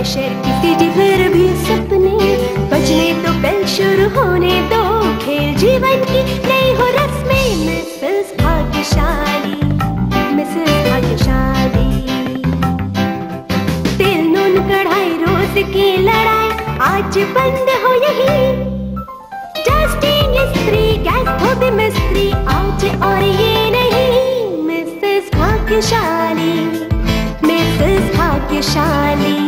Pressure की सीटी फिर भी सपने बजने तो कल शुरू होने दो खेल जीवन की नई हो रस्में। मिसेस भाग्यशाली, मिसेस भाग्यशाली। तेल नून कढ़ाई रोज की लड़ाई आज बंद हो यही। डस्टिंग इस्त्री गैस धोबी मिस्त्री आज और ये नहीं। मिसेस भाग्यशाली, मिसेस भाग्यशाली,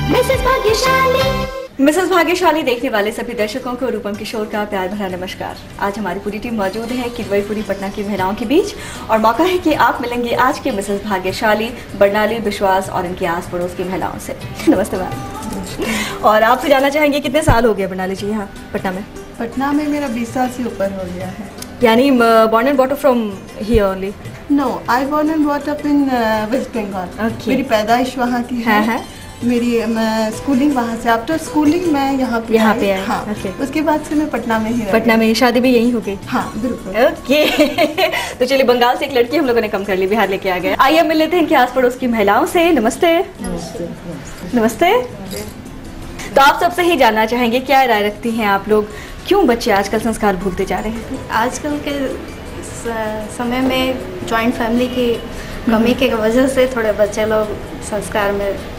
मिसेस भाग्यशाली। मिसेस भाग्यशाली देखने वाले सभी दर्शकों को रूपम किशोर का प्यार भरा नमस्कार। आज हमारी पूरी टीम मौजूद है किदवईपुरी पटना की महिलाओं के बीच और मौका है कि आप मिलेंगे आज के मिसेस भाग्यशाली बरनाली विश्वास और इनके आस पड़ोस की महिलाओं से। नमस्ते मैम। और आपसे जानना चाहेंगे कितने साल हो गए बरनाली जी यहाँ पटना में? पटना में मेरा 20 साल से ऊपर हो गया है। यानी born and brought up from here only? No, I born and brought up in West Bengal. मेरी पैदाइश वहाँ की है। मेरी स्कूलिंग वहाँ से, आफ्टर स्कूलिंग मैं यहाँ पे आई। हाँ, उसके बाद से मैं पटना में ही। पटना में शादी भी यहीं हो गई? हाँ बिल्कुल। ओके। तो चलिए, बंगाल से एक लड़की हम लोगों ने कम कर ली, बिहार लेके आ गए। आइए मिल लेते हैं इनके आस पड़ोस की महिलाओं से। नमस्ते। नमस्ते। नमस्ते। तो आप सबसे ही जानना चाहेंगे क्या राय रखती हैं आप लोग, क्यों बच्चे आजकल संस्कार भूलते जा रहे हैं? आजकल के समय में जॉइंट फैमिली की कमी के वजह से थोड़े बच्चे लोग संस्कार में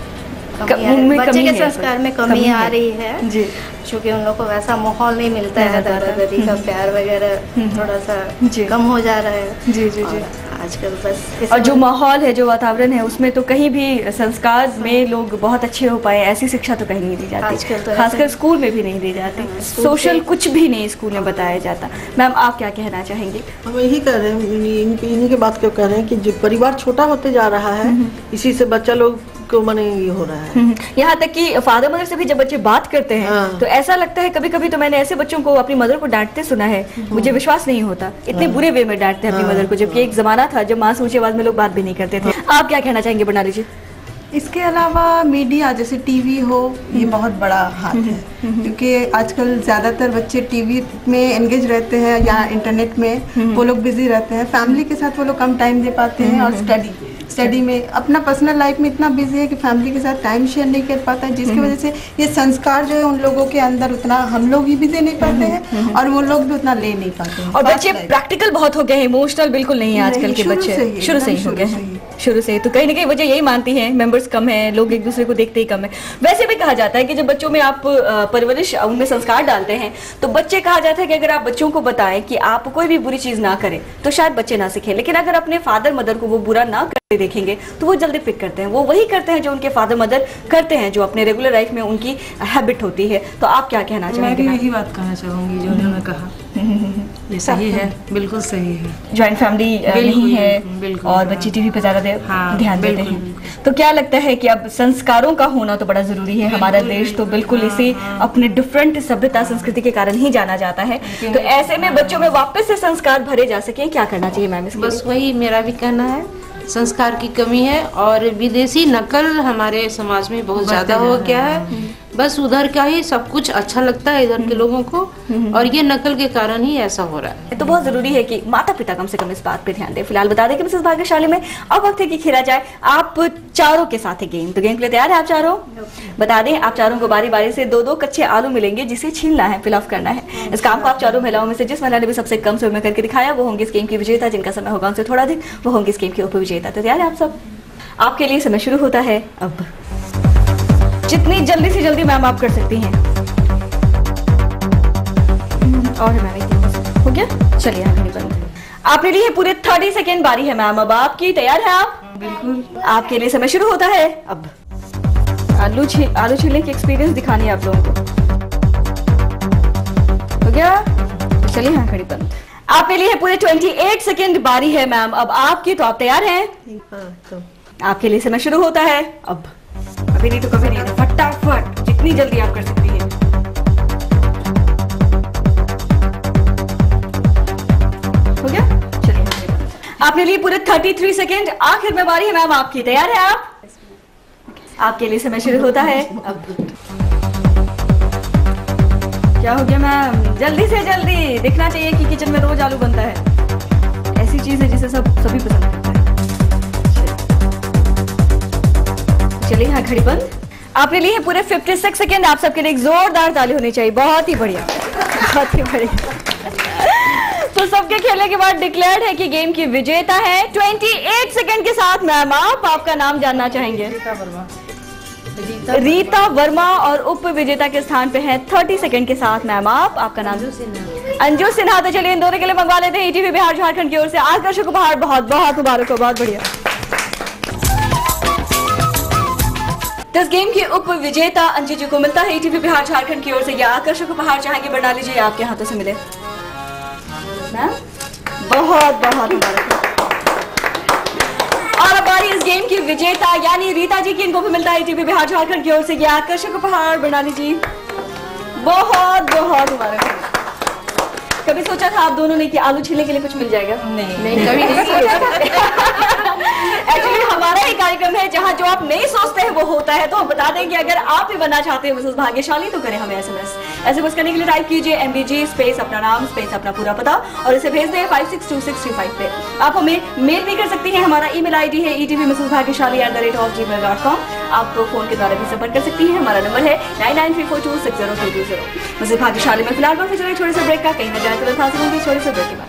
बच्चे के संस्कार में कमी आ रही है जी, क्योंकि उन लोग को वैसा माहौल नहीं मिलता है, दादा दादी का प्यार वगैरह थोड़ा सा कम हो जा रहा है। जी जी जी। आजकल बस और जो माहौल है, जो वातावरण है, उसमें तो कहीं भी संस्कार में लोग बहुत अच्छे हो पाए ऐसी शिक्षा तो कहीं नहीं दी जाती आजकल, तो खासकर स्कूल में भी नहीं दी जाती। सोशल कुछ भी नहीं स्कूल में बताया जाता। मैम, आप क्या कहना चाहेंगे? हम यही कह रहे हैं, इन्हीं की बात क्यों कह रहे हैं कि जो परिवार छोटा होते जा रहा है, इसी से बच्चा लोग को मने ये हो रहा है। यहाँ तक कि फादर मदर से भी जब बच्चे बात करते हैं तो ऐसा लगता है, कभी कभी तो मैंने ऐसे बच्चों को अपनी मदर को डांटते सुना है, मुझे विश्वास नहीं होता, इतने बुरे वे में डांटते हैं अपनी मदर को, जबकि एक जमाना था जब माँ से ऊंची आवाज में लोग बात भी नहीं करते थे। आप क्या कहना चाहेंगे बरनाली जी? इसके अलावा मीडिया जैसे टीवी हो, ये बहुत बड़ा हाथ है, क्योंकि आजकल ज़्यादातर बच्चे टीवी में एंगेज रहते हैं या इंटरनेट में वो लोग बिजी रहते हैं। फैमिली के साथ वो लोग कम टाइम दे पाते हैं और स्टडी में, अपना पर्सनल लाइफ में इतना बिजी है कि फैमिली के साथ टाइम शेयर नहीं कर पाता है, जिसकी वजह से ये संस्कार जो है उन लोगों के अंदर उतना हम लोग भी दे नहीं पाते हैं और वो लोग भी उतना ले नहीं पाते हैं। और बच्चे प्रैक्टिकल बहुत हो गए हैं, इमोशनल बिल्कुल नहीं है आजकल के बच्चे, शुरू से ही हो गए हैं, शुरू से। तो कहीं ना कहीं वजह यही मानती हैं, मेंबर्स कम है, लोग एक दूसरे को देखते ही कम है। वैसे भी कहा जाता है कि जब बच्चों में आप परवरिश, उनमें संस्कार डालते हैं, तो बच्चे, कहा जाता है कि अगर आप बच्चों को बताएं कि आप कोई भी बुरी चीज ना करें तो शायद बच्चे ना सीखें, लेकिन अगर अपने फादर मदर को वो बुरा ना करते देखेंगे तो वो जल्दी पिक करते हैं, वो वही करते हैं जो उनके फादर मदर करते हैं, जो अपने रेगुलर लाइफ में उनकी हैबिट होती है। तो आप क्या कहना चाहेंगे? मैं भी यही बात कहना चाहूंगी जो उन्होंने कहा, ये सही है, बिल्कुल सही है। ज्वाइंट फैमिली नहीं है और बच्चे टीवी पे ज्यादा ध्यान देते हैं, तो क्या लगता है कि अब संस्कारों का होना तो बड़ा जरूरी है। हमारा देश तो बिल्कुल इसी अपने डिफरेंट सभ्यता संस्कृति के कारण ही जाना जाता है, तो ऐसे में बच्चों में वापस से संस्कार भरे जा सके, क्या करना चाहिए मैम? बस वही मेरा भी कहना है, संस्कार की कमी है और विदेशी नकल हमारे समाज में बहुत ज्यादा हो गया है। बस उधर का ही सब कुछ अच्छा लगता है इधर के लोगों को, और ये नकल के कारण ही ऐसा हो रहा है। तो बहुत जरूरी है कि माता पिता कम से कम इस बात पे ध्यान दें। फिलहाल बता दें कि मिसेस भाग्यशाली में अब वक्त है कि खेला जाए आप चारों के साथ है गेम। तो गेम के लिए तैयार है आप चारों? बता दें, आप चारों को बारी बारी से दो दो कच्चे आलू मिलेंगे जिसे छीलना है, फिल ऑफ करना है। इस काम को आप चारों महिलाओं में से जिस महिला ने भी सबसे कम समय में करके दिखाया वो होंगे इस गेम की विजेता, जिनका समय होगा उनसे थोड़ा अधिक, वो होंगे इस गेम के उप विजेता। तो तैयार है आप सब? आपके लिए समय शुरू होता है अब। जितनी जल्दी से जल्दी मैम आप कर सकती हैं। और मैम हो गया, चलिए आगे बंद। आपके लिए पूरे 30 सेकेंड बारी है मैम अब आपकी। तैयार है आप? बिल्कुल। आपके लिए समय शुरू होता है अब। आलू छीलने की एक्सपीरियंस दिखानी है आप लोगों को। हो गया, चलिए हाँ खड़ी बंद। आपके लिए पूरे 28 सेकेंड बारी है मैम अब आपकी। तो आप तैयार हैं? आपके लिए समय शुरू होता है अब। अभी नहीं तो कभी नहीं, फटाफट जितनी जल्दी आप कर सकती हैं। हो गया, चलिए आपके लिए पूरे 33 सेकेंड। आखिर में बारी है मैम आपकी। तैयार है आप? आपके लिए समय शुरू होता है अब। क्या हो गया मैम? जल्दी से जल्दी। दिखना चाहिए कि किचन में रोज आलू बनता है, ऐसी चीज है जिसे सभी पसंद करते हैं। चलिए हाँ घड़ी बंद। आपने लिए पूरे 56 सेकेंड। आप सबके लिए एक जोरदार ताली होनी चाहिए। बहुत ही बढ़िया, बहुत ही बढ़िया। तो सबके खेलने के बाद डिक्लेयर्ड है कि गेम की विजेता है 28 सेकंड के साथ मैम आप आपका नाम जानना चाहेंगे। रीता वर्मा और उप विजेता के स्थान पे है 30 सेकंड के साथ मैम आप आपका नाम। अंजू सिन्हा। तो चलिए इन दोनों के लिए मंगवा लेते हैं ईटीवी बिहार झारखंड की ओर से आकर्षक उपहार। बहुत बहुत मुबारक हो, बहुत बढ़िया। इस गेम के उप विजेता अंजू जी को मिलता है ईटीवी बिहार झारखंड की ओर से यह आकर्षक उपहार। चाहेंगे बना लीजिए, आपके हाथों से मिले मैम। बहुत बहुत मुबारक। और अब इस गेम की विजेता यानी रीता जी की, इनको भी मिलता है ईटीवी बिहार झारखंड की ओर से यह आकर्षक उपहार। बना लीजिए, बहुत बहुत मुबारक। कभी सोचा था आप दोनों ने कि आलू छीलने के लिए कुछ मिल जाएगा? नहीं कभी नहीं सोचा। एक्चुअली हमारा ही कार्यक्रम है जहाँ जो आप नहीं सोचते हैं वो होता है। तो हम बता दें कि अगर आप भी बनना चाहते हैं मिसेस भाग्यशाली तो करें हमें एसएमएस करने के लिए टाइप कीजिए MBG स्पेस अपना नाम स्पेस अपना पूरा पता और इसे भेज दें 562635 पे। आप हमें मेल भी कर सकती हैं। हमारा ईमेल आईडी है etvmrsbhagyashali@gmail.com। आप तो फोन के द्वारा भी संपर्क कर सकती हैं। हमारा नंबर है 9934260220। मिसेस भाग्यशाली में फिलहाल बात छोटे से ब्रेक का, कहीं ना जाए तुरंत हासिल होंगे छोटे से ब्रेक के बाद।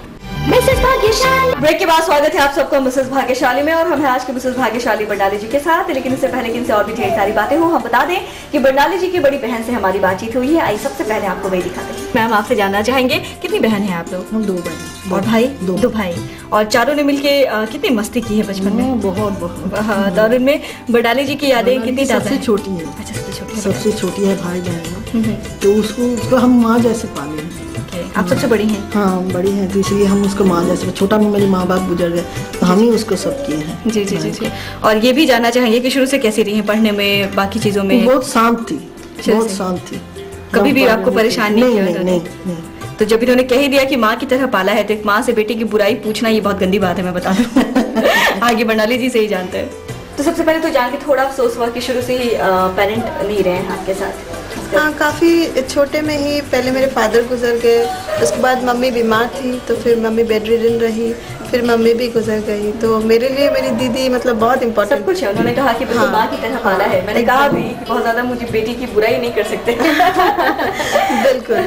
मिसेस भाग्यशाली ब्रेक के बाद स्वागत है आप सबका मिसेस भाग्यशाली में और हम हैं आज के मिसेस भाग्यशाली बरनाली जी के साथ। लेकिन इससे पहले कि इनसे और भी ढेर सारी बातें हो, हम बता दें कि बरनाली जी की बड़ी बहन से हमारी बातचीत हुई है। आई सबसे पहले आपको वही दिखाते हैं। मैम आपसे जानना चाहेंगे कितनी बहन है आप लोग? हम 2 बहन और भाई? दो भाई। और चारों ने मिलके कितनी मस्ती की है बचपन में? बहुत बहुत। और इनमें बरनाली जी की यादें कितनी सबसे छोटी है? अच्छा सबसे छोटी है भाई बहन, तो उसको हम माँ जैसे पाले हैं। आप सबसे बड़ी हैं? हाँ बड़ी हैं, तो इसलिए हम उसको माँ जैसे। छोटा में मेरे माँ बाप गुजर गए तो हम ही उसको सब किए हैं। जी जी जी जी। और ये भी जानना चाहेंगे कि शुरू से कैसी रही है पढ़ने में, बाकी चीजों में? बहुत शांत थी, बहुत शांत थी। कभी भी आपको परेशान नहीं किया? नहीं। तो जब इन्होंने कह ही दिया कि माँ की तरह पाला है तो एक माँ से बेटे की बुराई पूछना ये बहुत गंदी बात है, मैं बता दूं। आगे बरनाली जी से ही जानते हैं। तो सबसे पहले तो जान के थोड़ा अफसोस हुआ कि शुरू से ही पेरेंट नहीं रहे हैं आपके साथ? हाँ, काफ़ी छोटे में ही पहले मेरे फादर गुजर गए, उसके बाद मम्मी बीमार थी तो फिर मम्मी बेड रिडन रही, फिर मम्मी भी गुजर गई। तो मेरे लिए मेरी दीदी मतलब बहुत इम्पोर्टेंट। सब कुछ है। उन्होंने कहा कि हाँ, माँ की तरह पाला है। मैंने कहा भी बहुत ज़्यादा मुझे बेटी की बुराई नहीं कर सकते। बिल्कुल।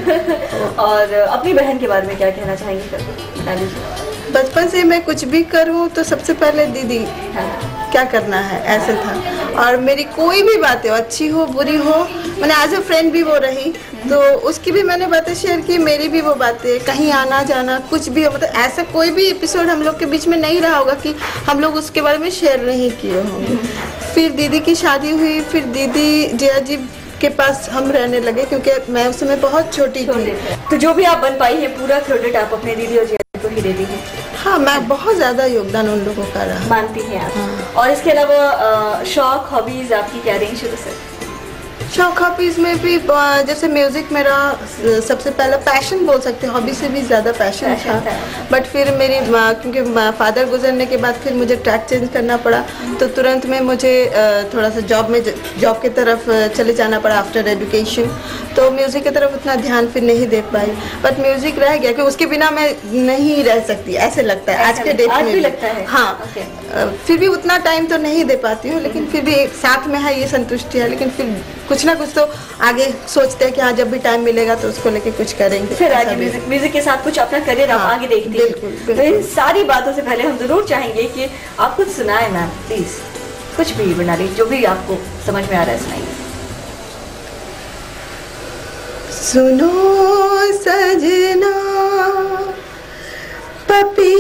और अपनी बहन के बारे में क्या कहना चाहेंगी? बचपन से मैं कुछ भी करूँ तो सबसे पहले दीदी क्या करना है ऐसे था। और मेरी कोई भी बातें अच्छी हो बुरी हो, मैंने एज अ फ्रेंड भी वो रही, तो उसकी भी मैंने बातें शेयर की, मेरी भी वो बातें, कहीं आना जाना कुछ भी हो, मतलब ऐसा कोई भी एपिसोड हम लोग के बीच में नहीं रहा होगा कि हम लोग उसके बारे में शेयर नहीं किए होंगे। फिर दीदी की शादी हुई, फिर दीदी जया जी के पास हम रहने लगे क्योंकि मैं उस समय बहुत छोटी थी। तो जो भी आप बन पाई है पूरा क्रेडिट आप अपने दीदी और जया को ही देती हैं? हाँ, मैं बहुत ज़्यादा योगदान उन लोगों का रहा। मानती हैं आप? हाँ। और इसके अलावा शौक हॉबीज आपकी क्या रही शुरू से? शौक हॉबीज में भी जैसे म्यूजिक मेरा सबसे पहला पैशन बोल सकते हैं, हॉबी से भी ज़्यादा पैशन था। बट फिर मेरी क्योंकि फादर गुजरने के बाद फिर मुझे ट्रैक चेंज करना पड़ा, तो तुरंत में मुझे थोड़ा सा जॉब की तरफ चले जाना पड़ा आफ्टर एजुकेशन। तो म्यूज़िक की तरफ उतना ध्यान फिर नहीं दे पाई, बट म्यूज़िक रह गया कि उसके बिना मैं नहीं रह सकती ऐसे लगता है आज के डेट में भी लगता है। हाँ, फिर भी उतना टाइम तो नहीं दे पाती हूँ, लेकिन फिर भी एक साथ में है ये संतुष्टि है। लेकिन फिर कुछ ना कुछ तो आगे सोचते हैं कि हाँ जब भी टाइम मिलेगा तो उसको लेके कुछ करेंगे। फिर आगे म्यूजिक के साथ कुछ अपना करियर आप आगे देखती हैं। बिल्कुल। तो इन सारी बातों से पहले हम जरूर चाहेंगे कि आप कुछ सुनाए मैम प्लीज, कुछ भी बरनाली जो भी आपको समझ में आ रहा है सुनाइए। सुनो सजना पपी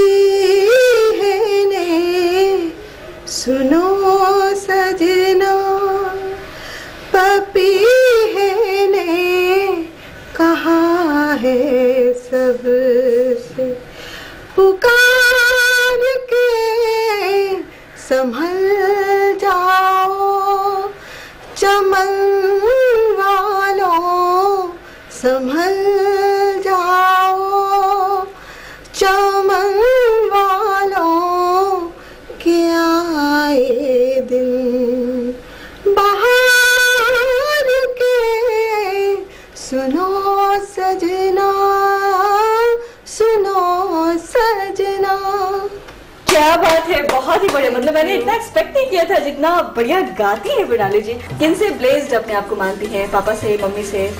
है ने, सुनो सजना पपी है ने, कहाँ है सबसे पुकार के संभल जाओ, चमन वालों संभल जाओ, क्या बात है, बहुत ही बढ़िया। मतलब मैंने इतना एक्सपेक्ट नहीं किया था जितना बढ़िया गाती है मृणाली जी। किन से ब्लेस्ड अपने आप को मानती हैं? पापा से, मम्मी से?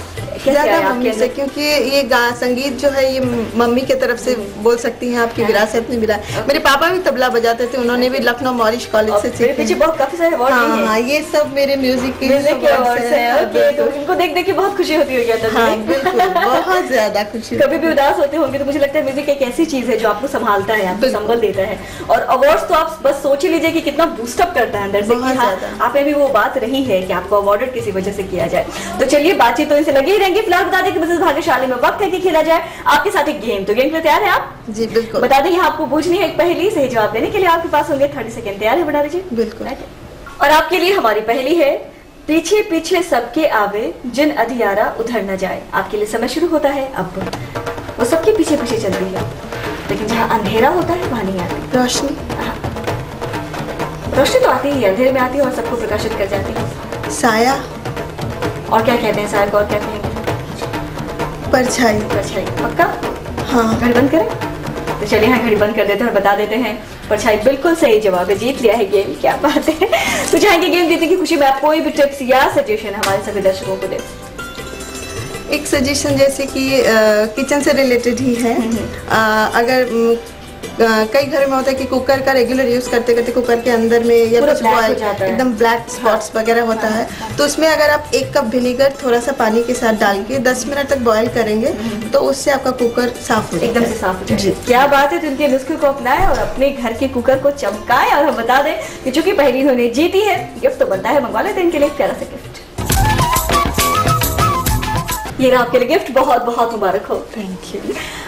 ज़्यादा मम्मी से, क्योंकि ये संगीत जो है ये मम्मी के तरफ से बोल सकती हैं, आपकी विरासत में मिला। मेरे पापा भी तबला बजाते थे, उन्होंने भी लखनऊ मॉरिश कॉलेज से सीखा। पीछे बहुत काफी सारे अवार्ड हैं। हाँ, ये सब मेरे म्यूजिक के अवार्ड हैं। तो इनको देख देख के बहुत खुशी होती होगी। हाँ, बिल्कुल, बहुत ज्यादा खुशी। कभी भी उदास होते होंगे तो मुझे लगता है म्यूजिक एक ऐसी चीज है जो आपको संभालता है, आपको संबल देता है। और अवार्ड्स तो आप बस सोच ही लीजिए कि कितना बूस्टअप करता है अंदर से कि हाँ, आप में भी वो बात रही है कि आपको अवार्डेड किसी वजह से किया जाए। तो चलिए, बातचीत तो इनसे लगी ही रहेंगी। फिलहाल बता दें कि मिसेस भाग्यशाली में वक्त है कि खेला जाए आपके साथ एक गेम। तो गेम के लिए तैयार है आप? जी बिल्कुल। बता दें, आपको पूछनी है एक पहेली, सही जवाब देने के लिए आपके पास होंगे 30 सेकंड। तैयार है बता दीजिए? बिल्कुल। और आपके लिए हमारी पहेली है, पीछे पीछे सबके आवे, जिन अधियारा उधर न जाए। आपके लिए समय शुरू होता है अब। वो सबके पीछे पीछे चलती है, लेकिन जहाँ अंधेरा होता है वहां नहीं आती रोशनी। रोशनी तो आती ही है, अंधेरे में आती है और सबको प्रकाशित कर जाती है। साया। और क्या कहते हैं साया को? और क्या कहेंगे? परछाई। परछाई, पक्का? हाँ। घड़ी बंद करें? तो चलिए यहाँ घड़ी बंद कर देते हैं और बता देते हैं परछाई बिल्कुल सही जवाब है। जीत लिया है गेम, क्या बात है। तो चाहेंगे गेम जीतने की खुशी में आप कोई भी टिप्स या सजेशन हमारे सभी दर्शकों को दें? एक सजेशन जैसे कि किचन से रिलेटेड ही है। अगर कई घर में होता है कि कुकर का रेगुलर यूज करते करते कुकर के अंदर में या कुछ बॉयल एकदम ब्लैक स्पॉट्स वगैरह होता है, तो उसमें अगर आप 1 कप विनेगर थोड़ा सा पानी के साथ डाल के 10 मिनट तक बॉयल करेंगे तो उससे आपका कुकर साफ हो जाएगा, एकदम से साफ हो जाएगा। क्या बात है। तो इनके नुस्खे को अपनाएं और अपने घर के कुकर को चमकाएं। और हम बता दें कि चूंकि पहली इन्होंने जीती है, गिफ्ट तो बनता है, मंगवा लेते हैं इनके लिए प्यारा सा गिफ्ट। ये रहा आपके लिए गिफ्ट, बहुत बहुत मुबारक हो। Thank you.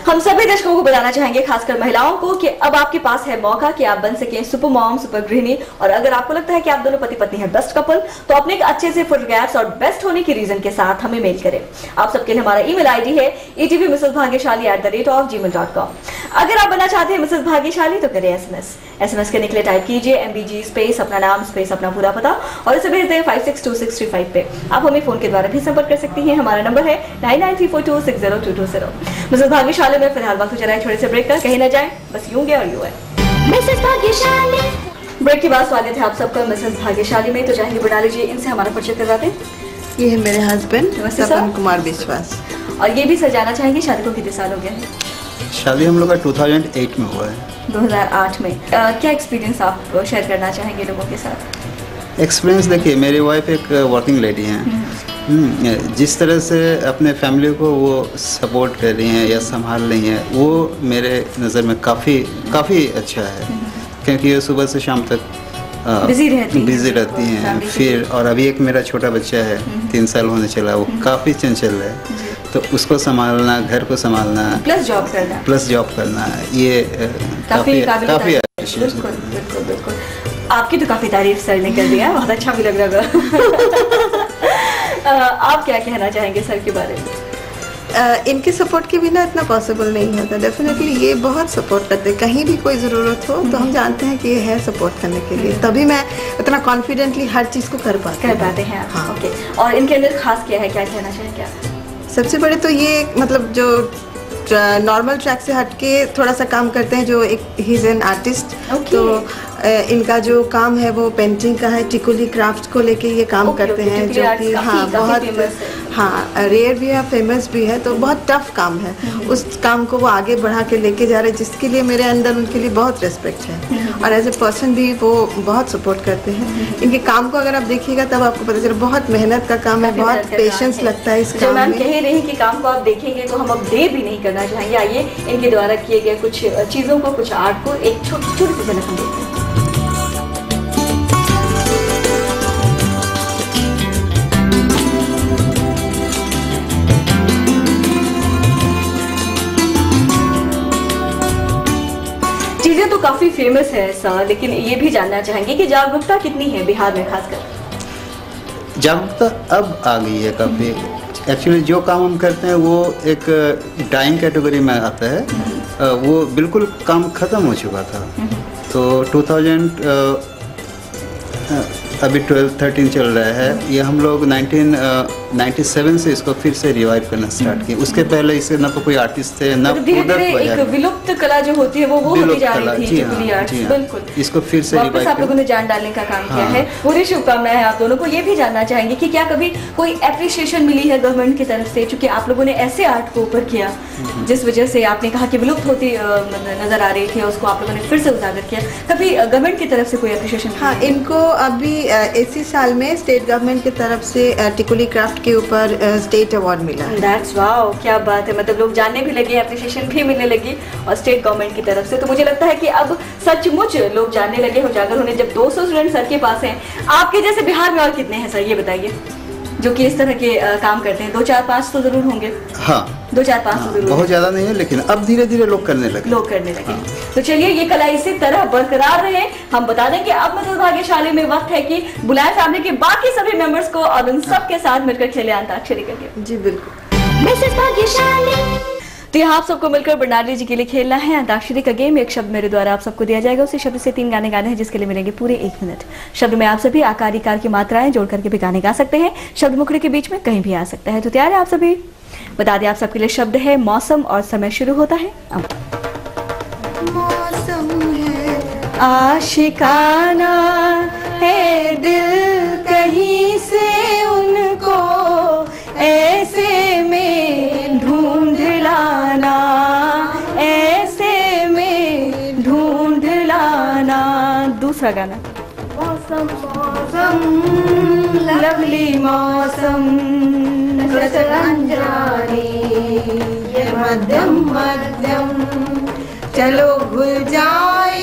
हम सभी दर्शकों को बताना चाहेंगे, खासकर महिलाओं को, कि अब आपके पास है मौका कि आप बन सकें सुपर मॉम, सुपर गृहिणी। और अगर आपको लगता है कि आप दोनों पति पत्नी हैं बेस्ट कपल, तो अपने एक अच्छे से फोटोग्राफ्स और बेस्ट होने की रीजन के साथ हमें मेल करें। आप सबके लिए हमारा ईमेल आईडी है etvmrsbhagyashali@gmail.com। अगर आप बनना चाहते हैं मिसेस भाग्यशाली तो करें एसएमएस करने के लिए टाइप कीजिए MBG स्पेस अपना नाम स्पेस अपना पूरा पता और इसे भेज दें 562635 पे। आप हमें फोन के द्वारा भी संपर्क कर सकती हैं। हमारा नंबर है 9934260220। मिसेस भाग्यशाली में फिलहाल वक्त चला है छोटे से ब्रेक का, कहीं ना जाए, बस यूं गया और यूं है। मिसेस भाग्यशाली। ब्रेक के बाद स्वागत है आप सबका मिसेस भाग्यशाली में। तो चाहेंगे बना लीजिए, इनसे हमारा परिचय करवाते हैं। ये है मेरे हस्बैंड सपन कुमार विश्वास। और ये भी सर जाना चाहेंगे, शादी को कितने साल हो गए हैं? शादी हम लोग का 2008 में हुआ है। 2008 में। क्या एक्सपीरियंस आप शेयर करना चाहेंगे लोगों के साथ? एक्सपीरियंस देखिए, मेरी वाइफ एक वर्किंग लेडी हैं। जिस तरह से अपने फैमिली को वो सपोर्ट कर रही हैं या संभाल रही हैं, वो मेरे नज़र में काफ़ी अच्छा है, क्योंकि ये सुबह से शाम तक बिजी रहती हैं। फिर और अभी एक मेरा छोटा बच्चा है, 3 साल होने चला, वो काफ़ी चंचल है, तो उसको संभालना, घर को संभालना, प्लस जॉब करना, ये काफ़ी बिल्कुल। आपकी तो काफी तारीफ सर ने कर दिया, बहुत अच्छा भी लग रहा है। आप क्या कहना चाहेंगे सर के बारे में? इनके सपोर्ट के बिना इतना पॉसिबल नहीं होता। डेफिनेटली ये बहुत सपोर्ट करते हैं, कहीं भी कोई ज़रूरत हो तो हम जानते हैं कि ये है सपोर्ट करने के लिए, तभी मैं इतना कॉन्फिडेंटली हर चीज़ को कर पाते हैं। हाँ। ओके। और इनके अंदर खास क्या है, क्या कहना चाहेंगे आप? सबसे बड़े तो ये मतलब जो नॉर्मल ट्रैक से हटके थोड़ा सा काम करते हैं, जो एक ही इज एन आर्टिस्ट। तो इनका जो काम है वो पेंटिंग का है, टिकुली क्राफ्ट को लेके ये काम करते हैं, जो कि हाँ बहुत रेयर भी है, फेमस भी है, तो बहुत टफ काम है। उस काम को वो आगे बढ़ा के लेके जा रहे हैं, जिसके लिए मेरे अंदर उनके लिए बहुत रिस्पेक्ट है। और एज ए पर्सन भी वो बहुत सपोर्ट करते हैं। इनके काम को अगर आप देखिएगा तब आपको पता चले, बहुत मेहनत का काम है, बहुत पेशेंस लगता है इस काम में। कह रही कि काम को आप देखेंगे तो हम अब देर भी नहीं करना चाहेंगे। आइए इनके द्वारा किए गए कुछ चीज़ों को, कुछ आर्ट को एक छोटी सी झलक हम देखते हैं। चीजें तो काफी फेमस है सर, लेकिन ये भी जानना चाहेंगे कि जागरूकता कितनी है बिहार में खासकर? जागरूकता अब आ गई है काफ़ी। एक्चुअली जो काम हम करते हैं वो एक डाइंग कैटेगरी में आता है, वो बिल्कुल काम ख़त्म हो चुका था। तो 2000 अभी 12-13 चल रहा है, ये हम लोग 97 से इसको फिर से रिवाइव करना स्टार्ट किया। उसके पहले इसे ना तो कोई आर्टिस्ट थे ना एक विलुप्त कला जो होती है वो होती जा रही थी। बिल्कुल, इसको फिर से वापस आप लोगों ने जान डालने का काम किया है। पूरी शुभकामनाएं हैं आप दोनों को। ये भी जानना चाहेंगे कि क्या कभी कोई एप्रिसिएशन मिली है गवर्नमेंट की तरफ से, क्योंकि आप लोगों ने ऐसे आर्ट को ऊपर किया जिस वजह से आपने कहा कि विलुप्त होती नजर आ रही थी, उसको आप लोगों ने फिर से उजागर किया। कभी गवर्नमेंट की तरफ से कोई एप्रिसिएशन? हाँ, इनको अभी इसी साल में स्टेट गवर्नमेंट की तरफ से टिकुली क्राफ्ट के ऊपर स्टेट अवार्ड मिला है। दैट्स वाओ, क्या बात है। मतलब लोग जानने भी लगे, एप्रिसिएशन भी मिलने लगी और स्टेट गवर्नमेंट की तरफ से। तो मुझे लगता है कि अब सचमुच लोग जानने लगे, उजागर होने। जब 200 स्टूडेंट सर के पास हैं, आपके जैसे बिहार में और कितने हैं सर, ये बताइए, जो कि इस तरह के काम करते हैं? 2, 4, 5 तो जरूर होंगे। हाँ, 2, 4, 5 तो जरूर, बहुत ज्यादा नहीं है, लेकिन अब धीरे धीरे लोग करने लगे। हाँ। तो चलिए, ये कला इसी तरह बरकरार रहे। हम बता दें कि अब मतलब भाग्यशाली में वक्त है कि बुलाएं फैमिली के बाकी सभी मेंबर्स को और उन सब के साथ मिलकर खेले अंताक्षरी करके। जी बिल्कुल। मिसेस भाग्यशाली। तो यहाँ आप सबको मिलकर बरनार्डी जी के लिए खेलना है अंताक्षरी का गेम। एक शब्द मेरे द्वारा आप सबको दिया जाएगा, उसी शब्द से 3 गाने गाने हैं, जिसके लिए मिलेंगे पूरे 1 मिनट। शब्द में आप सभी आकार इकार की मात्राएं जोड़ करके भी गाने गा सकते हैं। शब्द मुखड़े के बीच में कहीं भी आ सकता है। तो तैयार है आप सभी? बता दें आप सबके लिए शब्द है मौसम और समय शुरू होता है अब। मौसम है आशिकाना है दिल कहीं से उनको ऐसे में ढूंढ लाना, ऐसे में ढूंढ लाना। दूसरा गाना मौसम मौसम लवली मौसम रंजानी ये मध्यम मध्यम चलो घुल जाए